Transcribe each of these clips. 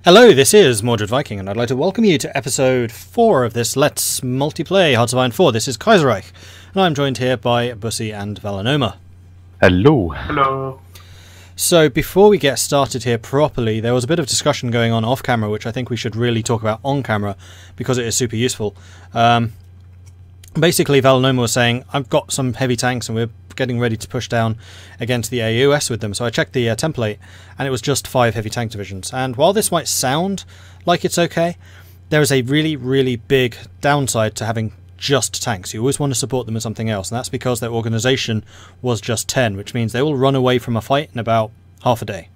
Hello, this is Mordred Viking, and I'd like to welcome you to episode 4 of this Let's Multiplay Hearts of Iron 4. This is Kaiserreich, and I'm joined here by Bussie and Vallenoma. Hello. Hello. So before we get started here properly, there was a bit of discussion going on off camera, which I think we should really talk about on camera, because it is super useful. Basically, Vallenoma was saying, I've got some heavy tanks and we're getting ready to push down against the AUS with them. So I checked the template and it was just 5 heavy tank divisions. And while this might sound like it's okay, there is a really, really big downside to having just tanks. You always want to support them with something else. And that's because their organisation was just 10, which means they will run away from a fight in about half a day.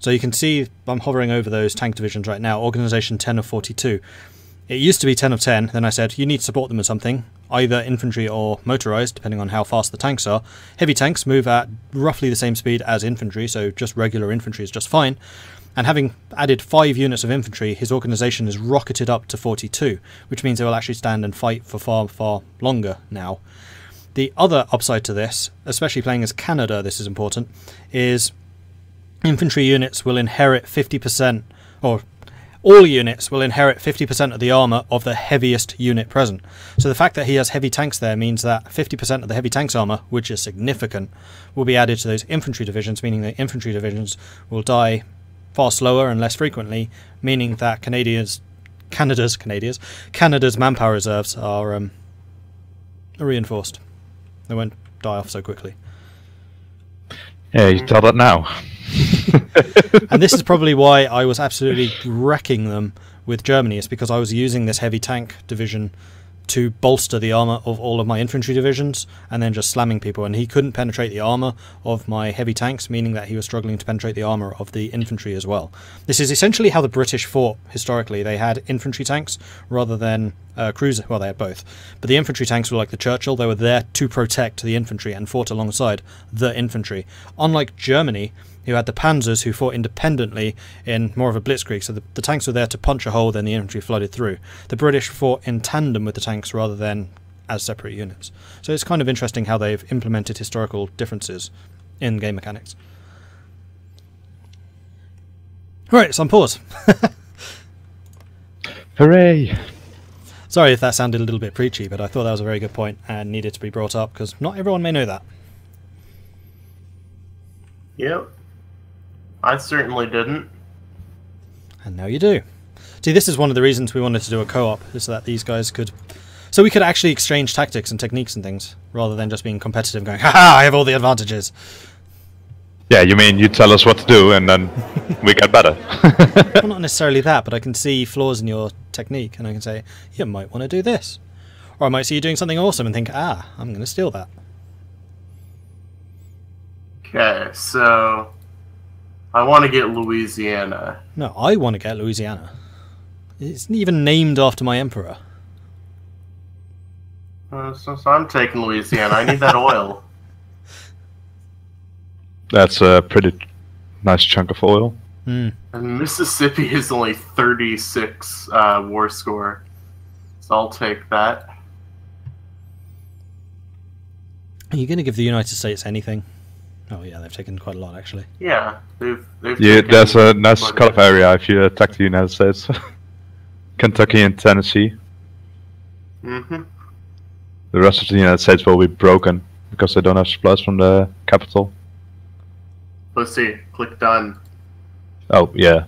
So you can see I'm hovering over those tank divisions right now, organisation 10 of 42. It used to be 10 of 10, then I said, you need to support them with something, either infantry or motorised, depending on how fast the tanks are. Heavy tanks move at roughly the same speed as infantry, so just regular infantry is just fine. And having added 5 units of infantry, his organisation is rocketed up to 42, which means they will actually stand and fight for far, far longer now. The other upside to this, especially playing as Canada, this is important, is infantry units will inherit 50%, or all units will inherit 50% of the armour of the heaviest unit present. So the fact that he has heavy tanks there means that 50% of the heavy tanks armour, which is significant, will be added to those infantry divisions, meaning that infantry divisions will die far slower and less frequently, meaning that Canada's manpower reserves are reinforced. They won't die off so quickly. Yeah, you tell that now. And this is probably why I was absolutely wrecking them with Germany. It's because I was using this heavy tank division to bolster the armour of all of my infantry divisions and then just slamming people, and he couldn't penetrate the armour of my heavy tanks, meaning that he was struggling to penetrate the armour of the infantry as well. This is essentially how the British fought historically. They had infantry tanks rather than cruiser. Well, they had both, but the infantry tanks were like the Churchill. They were there to protect the infantry and fought alongside the infantry, unlike Germany, who had the panzers, who fought independently in more of a blitzkrieg. So the tanks were there to punch a hole, then the infantry flooded through. The British fought in tandem with the tanks rather than as separate units. So it's kind of interesting how they've implemented historical differences in game mechanics. Right, it's on pause. Hooray! Sorry if that sounded a little bit preachy, but I thought that was a very good point and needed to be brought up, because not everyone may know that. Yep. I certainly didn't. And now you do. See, this is one of the reasons we wanted to do a co-op, is that these guys could... So we could actually exchange tactics and techniques and things, rather than just being competitive and going, haha, I have all the advantages. Yeah, you mean you tell us what to do and then we get better. Well, not necessarily that, but I can see flaws in your technique, and I can say, you might want to do this. Or I might see you doing something awesome and think, I'm going to steal that. Okay, so I want to get Louisiana. No, I want to get Louisiana. It's not even named after my emperor. So I'm taking Louisiana. I need that oil. That's a pretty nice chunk of oil. Mm. And Mississippi is only 36 war score. So I'll take that. Are you going to give the United States anything? Oh yeah, they've taken quite a lot actually. Yeah, they've Yeah, taken there's a nice cut-off area if you attack the United States. Kentucky and Tennessee. Mm-hmm. The rest of the United States will be broken because they don't have supplies from the capital. Let's see. Click done. Oh, yeah.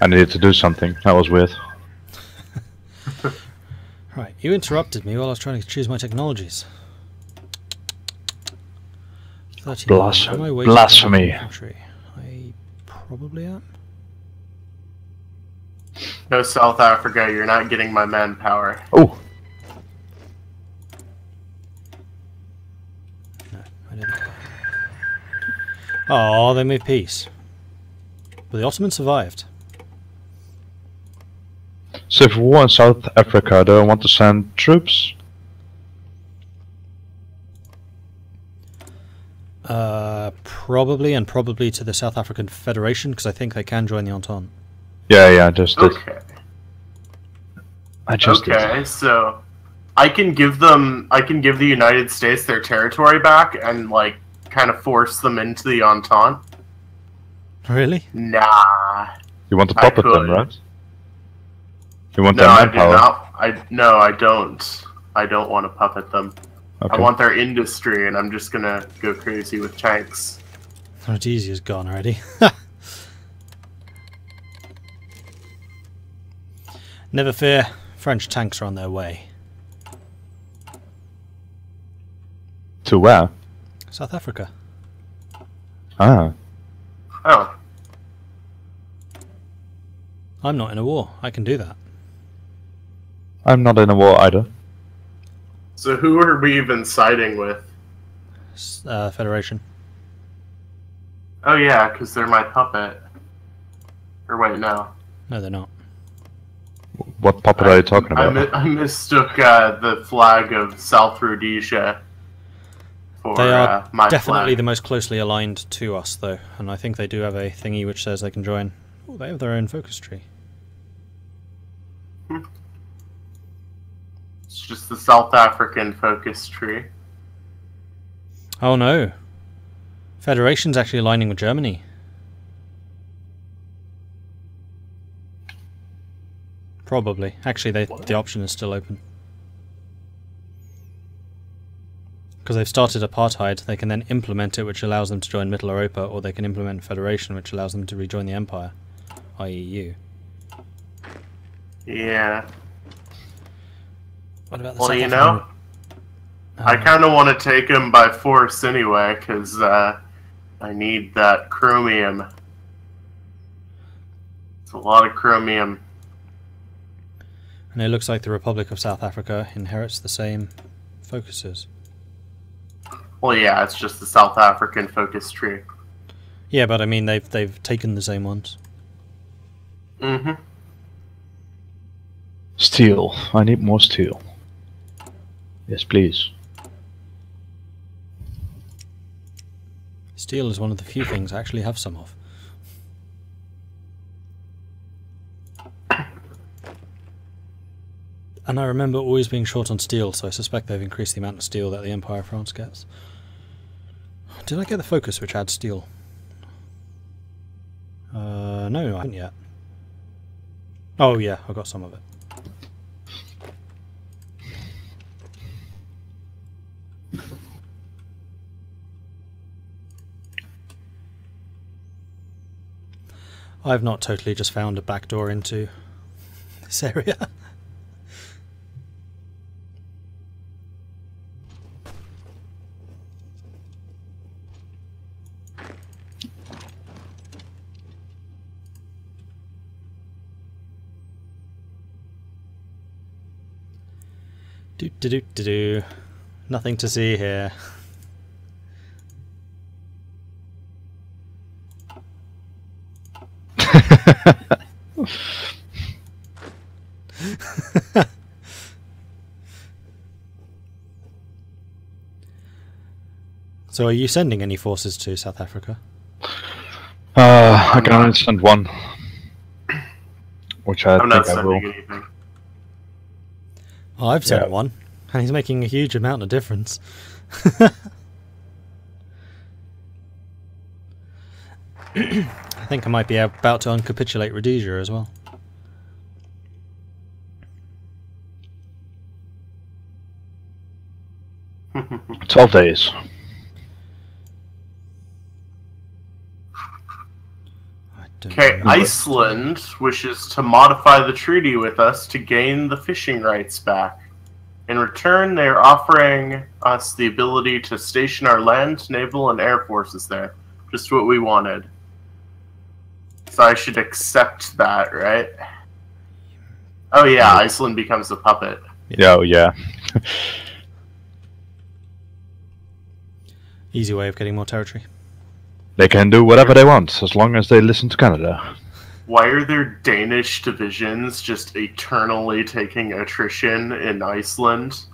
I needed to do something. That was weird. Right, you interrupted me while I was trying to choose my technologies. Blasphemy. I probably am. No, South Africa, you're not getting my manpower. Oh. No, I didn't. Oh, they made peace. But the Ottomans survived. Civil war in South Africa. Do I want to send troops? Probably, and probably to the South African Federation, because I think they can join the Entente. Yeah, I just did. Okay. I just did. Okay, so I can give the United States their territory back and like kind of force them into the Entente. Really? Nah. You want to I puppet them, could. right? You want No, their I do manpower? not. No, I don't. I don't want to puppet them. Okay. I want their industry, and I'm just gonna go crazy with tanks. Rhodesia's gone already. Never fear, French tanks are on their way. To where? South Africa. Ah. Oh, I'm not in a war, I can do that. I'm not in a war either. so who are we even siding with? Federation. Oh yeah, because they're my puppet. Or wait, no. No, they're not. What puppet are you talking about? I mistook the flag of South Rhodesia for They are my definitely flag. the most closely aligned to us, though, and I think they do have a thingy which says they can join. Oh, they have their own focus tree. It's just the South African focus tree. Oh no! Federation's actually aligning with Germany. Probably. Actually, the option is still open. Because they've started apartheid, they can then implement it, which allows them to join Middle Europa, or they can implement Federation, which allows them to rejoin the Empire, i.e. EU. Yeah. What about the Well, South you African- know, I kind of want to take him by force anyway, because I need that chromium. It's a lot of chromium. And it looks like the Republic of South Africa inherits the same focuses. Well, yeah, it's just the South African focus tree. Yeah, but I mean they've taken the same ones. Mm-hmm. Steel. I need more steel. Yes, please. Steel is one of the few things I actually have some of. And I remember always being short on steel, so I suspect they've increased the amount of steel that the Empire of France gets. Did I get the focus which adds steel? No, I haven't yet. Oh yeah, I got some of it. I've not totally just found a backdoor into this area. Do do do do do. Nothing to see here. So are you sending any forces to South Africa? I can only send one. Which I I'm not think I will. sending anything. Oh, I've sent Yeah. one, and he's making a huge amount of difference. I think I might be about to uncapitulate Rhodesia as well. Mm-hmm. 12 days. Okay, Iceland wishes to modify the treaty with us to gain the fishing rights back. In return, they are offering us the ability to station our land, naval, and air forces there. Just what we wanted. So I should accept that, right? Oh yeah, Iceland becomes a puppet. Yeah, oh, yeah. Easy way of getting more territory. They can do whatever they want, as long as they listen to Canada. Why are there Danish divisions just eternally taking attrition in Iceland?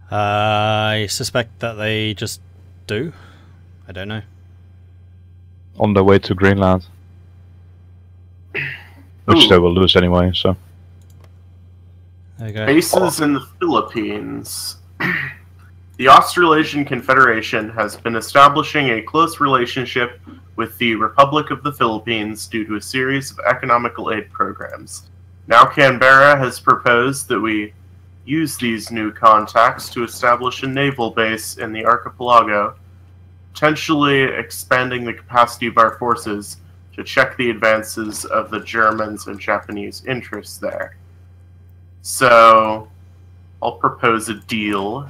I suspect that they just do. I don't know. On their way to Greenland. Which Ooh. they will lose anyway, so. There you go. Bases in the Philippines. The Australasian Confederation has been establishing a close relationship with the Republic of the Philippines due to a series of economical aid programs. Now Canberra has proposed that we use these new contacts to establish a naval base in the archipelago, potentially expanding the capacity of our forces to check the advances of the Germans and Japanese interests there. So, I'll propose a deal.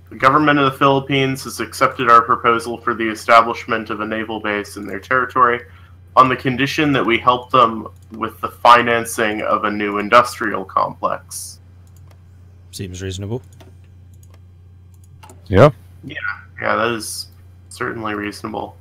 The government of the Philippines has accepted our proposal for the establishment of a naval base in their territory on the condition that we help them with the financing of a new industrial complex. Seems reasonable. Yeah. Yeah, that is certainly reasonable.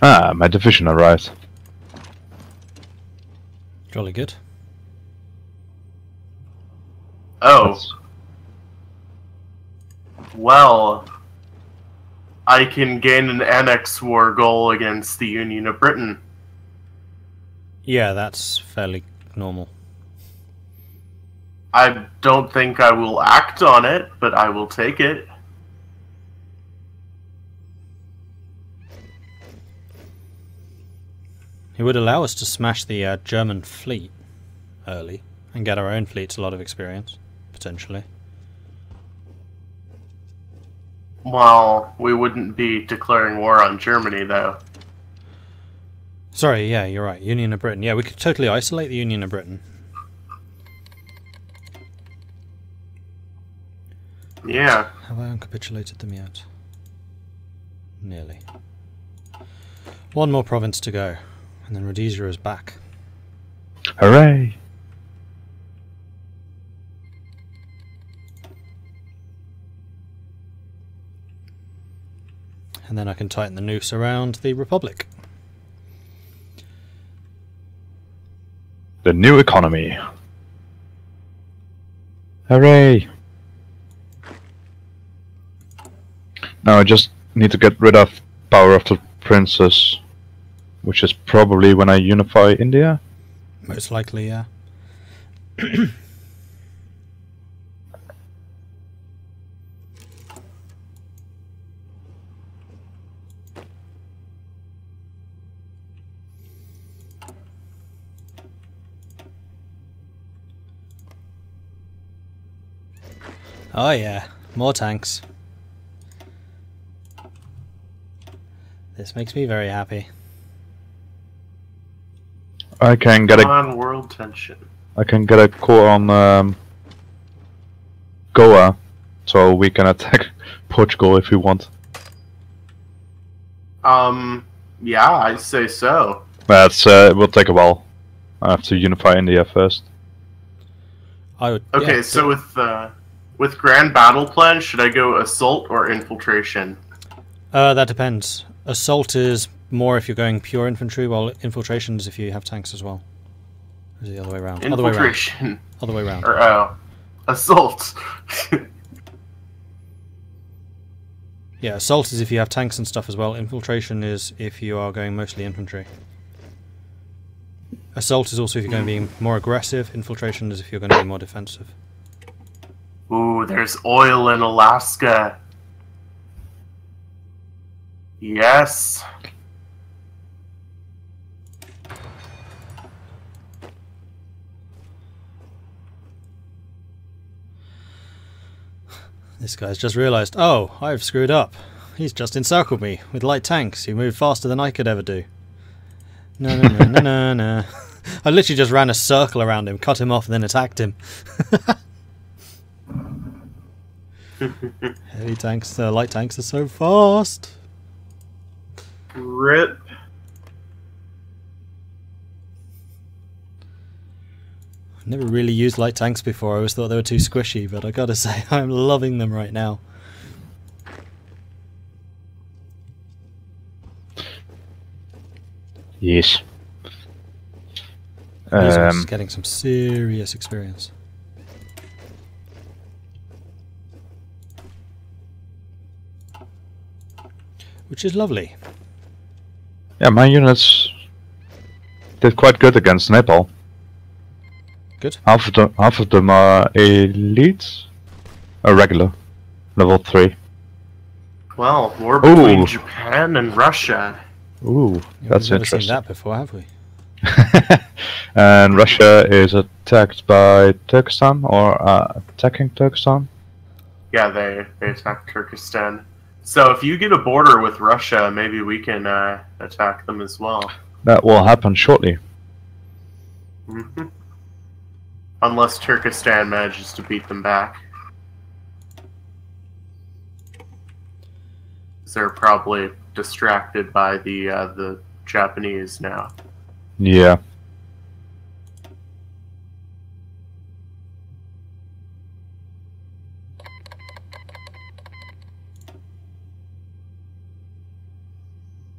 Ah, my division arrived. Jolly good. Oh. Well, I can gain an annex war goal against the Union of Britain. Yeah, that's fairly normal. I don't think I will act on it, but I will take it. It would allow us to smash the German fleet early and get our own fleets a lot of experience, potentially. Well, we wouldn't be declaring war on Germany, though. Sorry, yeah, you're right. Union of Britain. Yeah, we could totally isolate the Union of Britain. Yeah. Have I uncapitulated them yet? Nearly. One more province to go, and then Rhodesia is back. Hooray! And then I can tighten the noose around the Republic. The new economy. Hooray! Now I just need to get rid of power of the princess, which is probably when I unify India. Most likely, yeah. Oh yeah, more tanks. This makes me very happy. I can get On world tension. I can get a core on Goa, so we can attack Portugal if we want. Yeah, I'd say so. But it will take a while. I have to unify India first. I would. Okay, yeah, so with Grand Battle Plan, should I go assault or infiltration? that depends. Assault is more if you're going pure infantry, while infiltration is if you have tanks as well. Or is it the other way around? Infiltration. Other way around. Or assault. Yeah, assault is if you have tanks and stuff as well. Infiltration is if you are going mostly infantry. Assault is also if you're going to be more aggressive. Infiltration is if you're going to be more defensive. Ooh, there's oil in Alaska. Yes. This guy's just realised, oh, I've screwed up. He's just encircled me with light tanks. He moved faster than I could ever do. No, no, no, no, no, no. I literally just ran a circle around him, cut him off, and then attacked him. Heavy tanks, light tanks are so fast. RIP. Never really used light tanks before. I always thought they were too squishy, but I gotta say, I'm loving them right now. Yes. He's getting some serious experience. Which is lovely. Yeah, my units did quite good against Nepal. Good. Half of them are elites, or regular, level 3. Well, war between Japan and Russia. Ooh, Yeah, that's we've never interesting. seen that before, have we? And Russia is attacked by Turkestan, or attacking Turkestan. Yeah, they attacked Turkestan. So if you get a border with Russia, maybe we can attack them as well. That will happen shortly. Mm-hmm. Unless Turkestan manages to beat them back. They're probably distracted by the Japanese now. Yeah.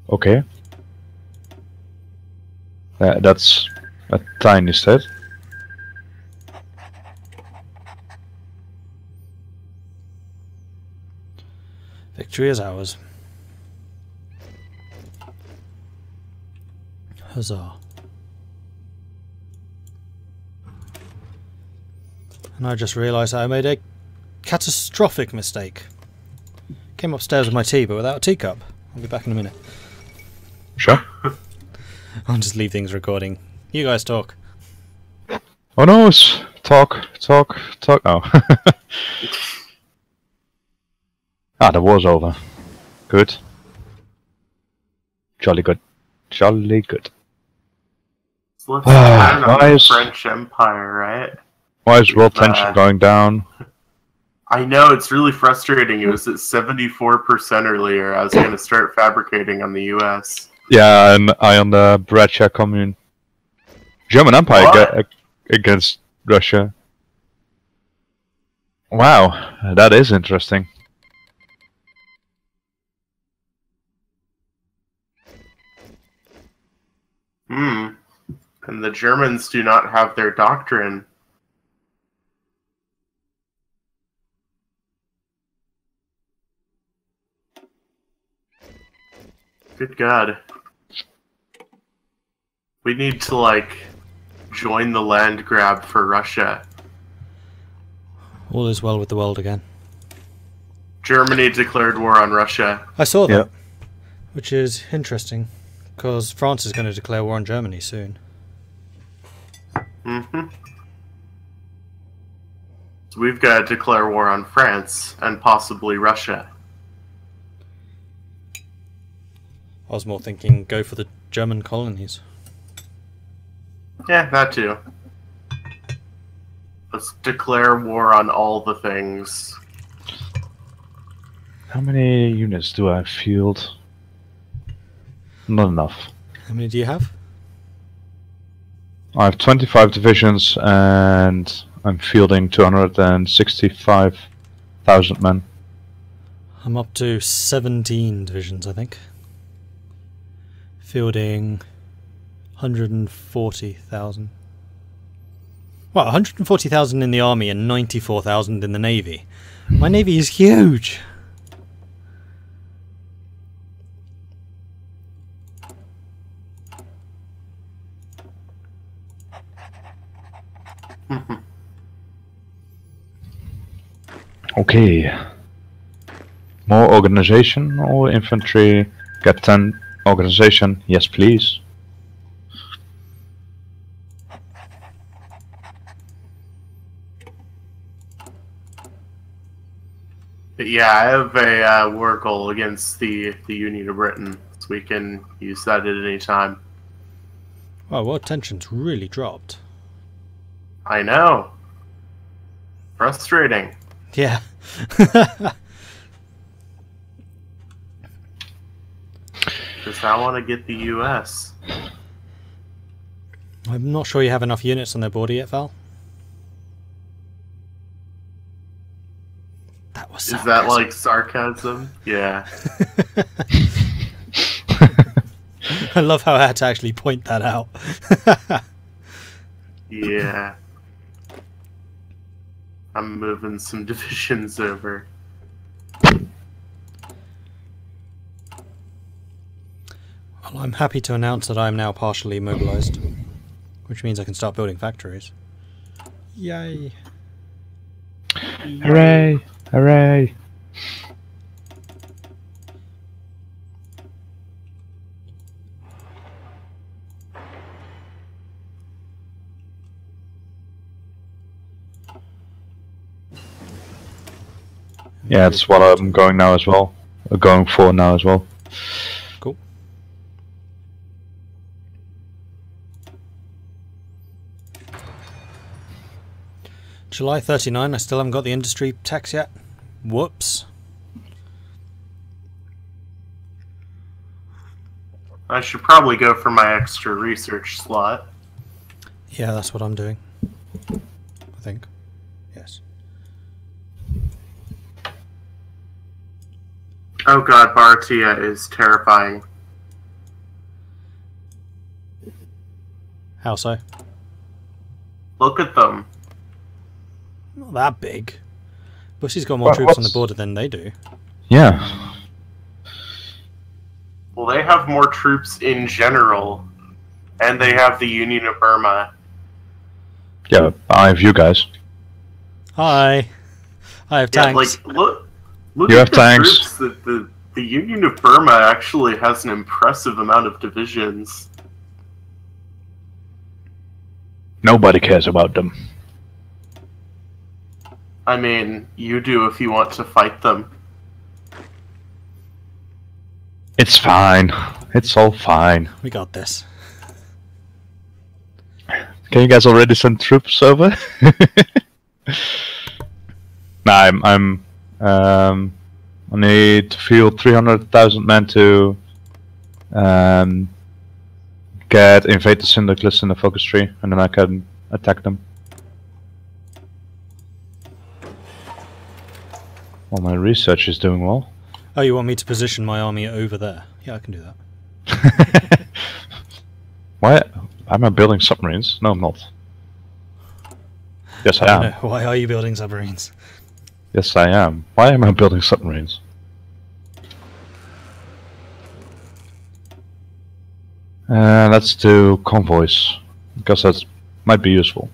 Okay. That's a tiny state. Victory is ours. Huzzah. And I just realised I made a catastrophic mistake. Came upstairs with my tea, but without a teacup. I'll be back in a minute. Sure. I'll just leave things recording. You guys talk. Oh no, it's talk. Oh. The war's over. Good. Jolly good. Jolly good. So let's turn on why the is- French Empire, right? Why is world tension going down? I know, it's really frustrating. It was at 74% earlier. I was going to start fabricating on the US. Yeah, and I on the Bratcha commune. German Empire against Russia. Wow, that is interesting. And the Germans do not have their doctrine. Good God. We need to, like, join the land grab for Russia. All is well with the world again. Germany declared war on Russia. I saw that. Yep. Which is interesting, because France is going to declare war on Germany soon. Mm-hmm. So we've got to declare war on France and possibly Russia. I was more thinking go for the German colonies. Yeah, that too. Let's declare war on all the things. How many units do I field? Not enough. How many do you have? I have 25 divisions and I'm fielding 265,000 men. I'm up to 17 divisions, I think. Fielding 140,000. Well, 140,000 in the army and 94,000 in the navy. My navy is huge! Okay. More organization or infantry? Get 10 organization? Yes, please. But yeah, I have a war goal against the Union of Britain, so we can use that at any time. Wow, world tension's really dropped. I know. Frustrating. Yeah. Because I want to get the US. I'm not sure you have enough units on their border yet, Val. That was Is that like sarcasm? Yeah. I love how I had to actually point that out. Yeah. I'm moving some divisions over. Well, I'm happy to announce that I am now partially mobilized, which means I can start building factories. Yay! Hooray! Hooray! Yeah, that's what I'm going now as well. Going for now as well. Cool. July 39, I still haven't got the industry tax yet. Whoops. I should probably go for my extra research slot. Yeah, that's what I'm doing. I think. Yes. Oh god, Baratia is terrifying. How so? Look at them. Not that big. Bussie's got more troops on the border than they do. Yeah. Well, they have more troops in general. And they have the Union of Burma. Yeah, I have you guys. Hi. I have tanks. Yeah, like, look You at have the tanks. troops that the Union of Burma actually has an impressive amount of divisions. Nobody cares about them. I mean, you do if you want to fight them. It's fine. It's all fine. We got this. Can you guys already send troops over? Nah, I need to field 300,000 men to get invade the Syndicalists in the focus tree, and then I can attack them. Well, my research is doing well. Oh, you want me to position my army over there? Yeah, I can do that. Why am I building submarines? No, I'm not. Yes, I am. No, why are you building submarines? Yes, I am. Why am I building submarines? Let's do convoys, because that might be useful.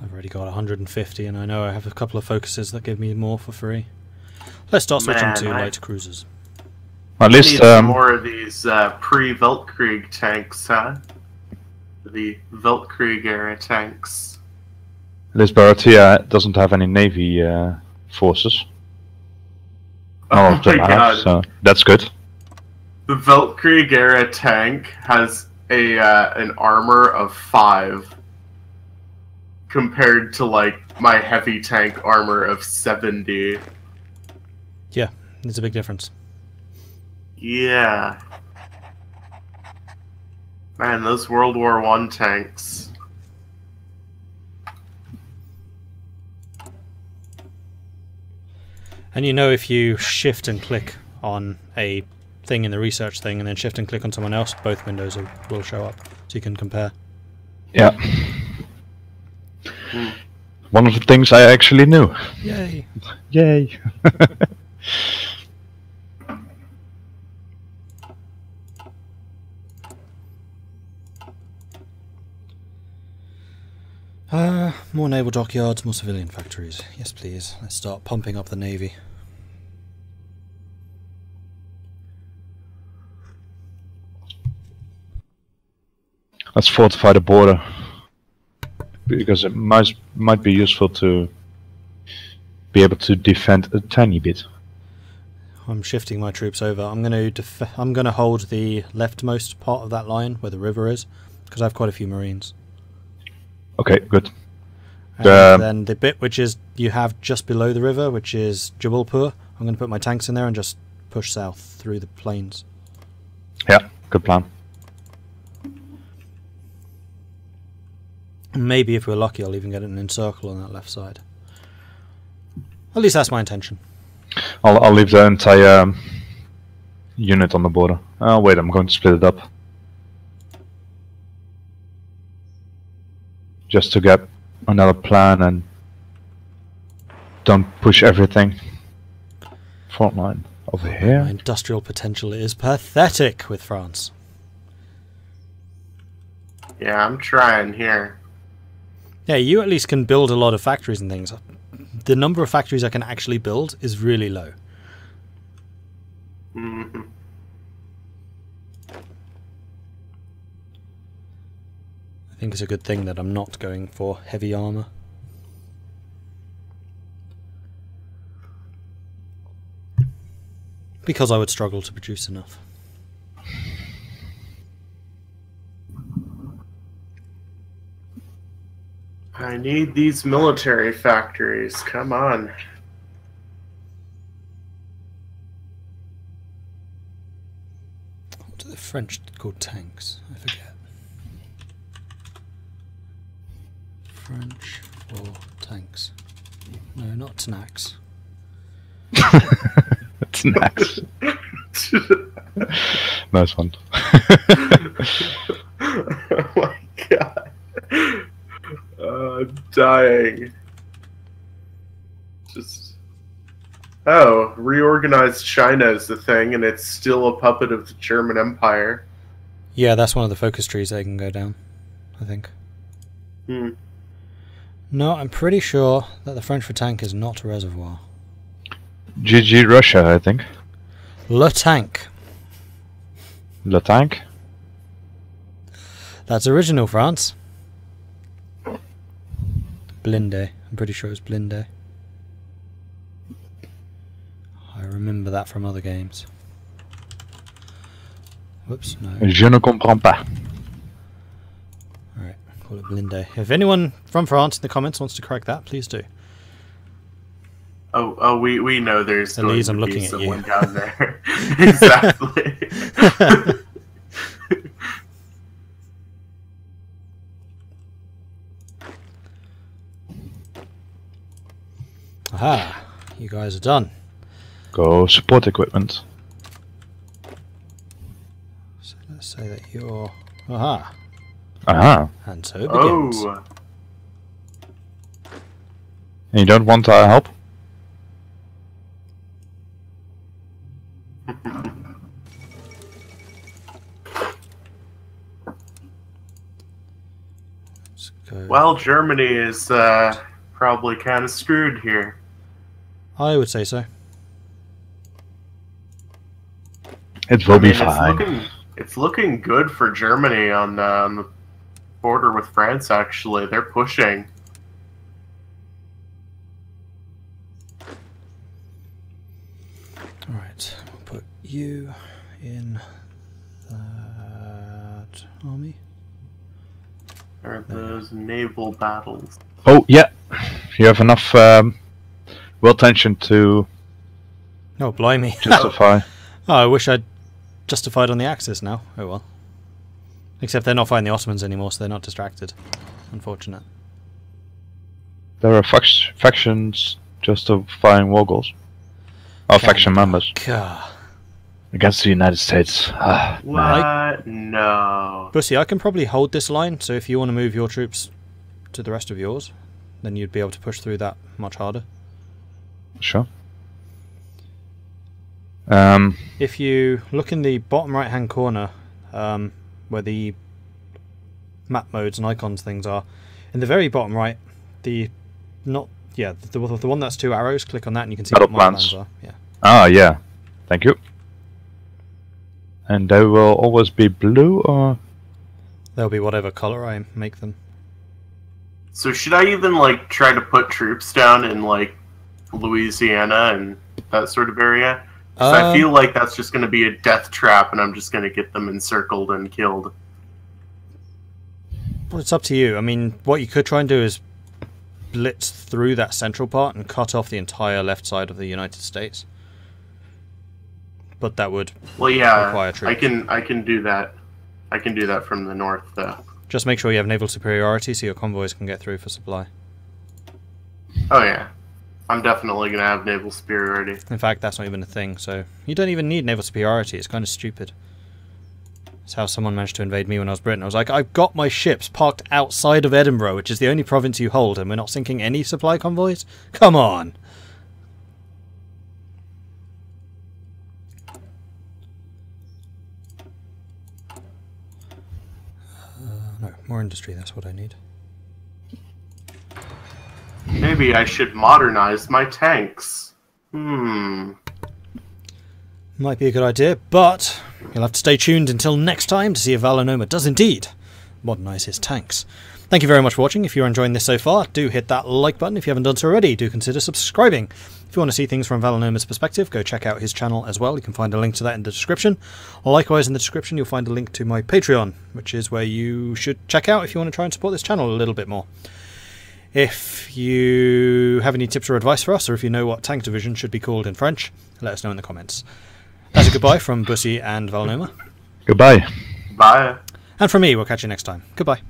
I've already got 150, and I know I have a couple of focuses that give me more for free. Let's start switching to light cruisers. At least Need some more of these pre-Weltkrieg tanks, huh? The Weltkrieg era tanks. at least Baratia doesn't have any navy forces. None of them my have, God. so that's good. The Weltkrieg era tank has a an armor of 5 compared to like my heavy tank armor of 70. Yeah, there's a big difference. Yeah. Man, those World War I tanks. And you know, if you shift and click on a thing in the research thing and then shift and click on someone else, both windows will show up, so you can compare. Yeah. One of the things I actually knew. Yay! Yay! More naval dockyards, more civilian factories. Yes, please. Let's start pumping up the navy. Let's fortify the border, because it might be useful to be able to defend a tiny bit. I'm shifting my troops over. I'm going to hold the leftmost part of that line where the river is, because I have quite a few marines. Okay, good. And then the bit which is you have just below the river, which is Jabalpur, I'm going to put my tanks in there and just push south through the plains. Yeah, good plan. Maybe if we're lucky, I'll even get an encircle on that left side. At least that's my intention. I'll leave the entire unit on the border. Oh wait, I'm going to split it up. just to get another plan and don't push everything. Front line over here. My industrial potential is pathetic with France. Yeah, I'm trying here. Yeah, you at least can build a lot of factories and things. The number of factories I can actually build is really low. Mm-hmm. I think it's a good thing that I'm not going for heavy armor. Because I would struggle to produce enough. I need these military factories. Come on. What are the French called tanks? I forget. French for tanks. No, not snacks. Snacks. Nice one. Oh my god. I'm dying. Just. Oh, reorganized China is the thing, and it's still a puppet of the German Empire. Yeah, that's one of the focus trees they can go down, I think. Hmm. No, I'm pretty sure that the French for tank is not a reservoir. GG Russia, I think. Le Tank. Le Tank? That's original France. Blinde. I'm pretty sure it's Blinde. I remember that from other games. Whoops, no. Je ne comprends pas. Alright, call it Blinde. If anyone from France in the comments wants to correct that, please do. Oh, we know there's Elise, I'm going to be looking at someone you. down there. Exactly. Aha, you guys are done. Go support equipment. So let's say that you're... Aha. Aha. And so it begins. Oh. And you don't want our help? Let's go. Well, Germany is probably kind of screwed here. I would say so. It will be fine. It's looking good for Germany on the border with France, actually. They're pushing. Alright, we'll put you in that army. There are those naval battles. Oh, yeah. You have enough well tension to Oh, blimey. justify. Oh, I wish I'd justified on the Axis now. Oh well. Except they're not fighting the Ottomans anymore, so they're not distracted. Unfortunate. There are factions justifying war goals. Or faction members. God. Against the United States. Ah, man. What? No. Bussie, I can probably hold this line, so if you want to move your troops to the rest of yours, then you'd be able to push through that much harder. Sure. If you look in the bottom right hand corner, where the map modes and icons things are, in the very bottom right, the one that's 2 arrows, click on that and you can see Battle what my plans. plans are. Yeah. Ah, yeah. Thank you. And they will always be blue, or? They'll be whatever colour I make them. So should I even like try to put troops down in like Louisiana and that sort of area? 'Cause I feel like that's just going to be a death trap, and I'm just going to get them encircled and killed. Well, it's up to you. I mean, what you could try and do is blitz through that central part and cut off the entire left side of the United States. But that would require troops. I can do that. I can do that from the north, though. Just make sure you have naval superiority so your convoys can get through for supply. Oh yeah, I'm definitely going to have naval superiority. In fact, that's not even a thing, so you don't even need naval superiority. It's kind of stupid. That's how someone managed to invade me when I was Britain. I was like, I've got my ships parked outside of Edinburgh, which is the only province you hold, and we're not sinking any supply convoys? Come on! No, more industry, that's what I need. Maybe I should modernize my tanks. Might be a good idea, but you'll have to stay tuned until next time to see if Vallenoma does indeed modernise his tanks. Thank you very much for watching. If you're enjoying this so far, do hit that like button. If you haven't done so already, do consider subscribing. If you want to see things from Vallenoma's perspective, go check out his channel as well. You can find a link to that in the description. Likewise, in the description, you'll find a link to my Patreon, which is where you should check out if you want to try and support this channel a little bit more. If you have any tips or advice for us, or if you know what tank division should be called in French, let us know in the comments. That's a goodbye from Bussie and Vallenoma. Goodbye. Bye. And from me, we'll catch you next time. Goodbye.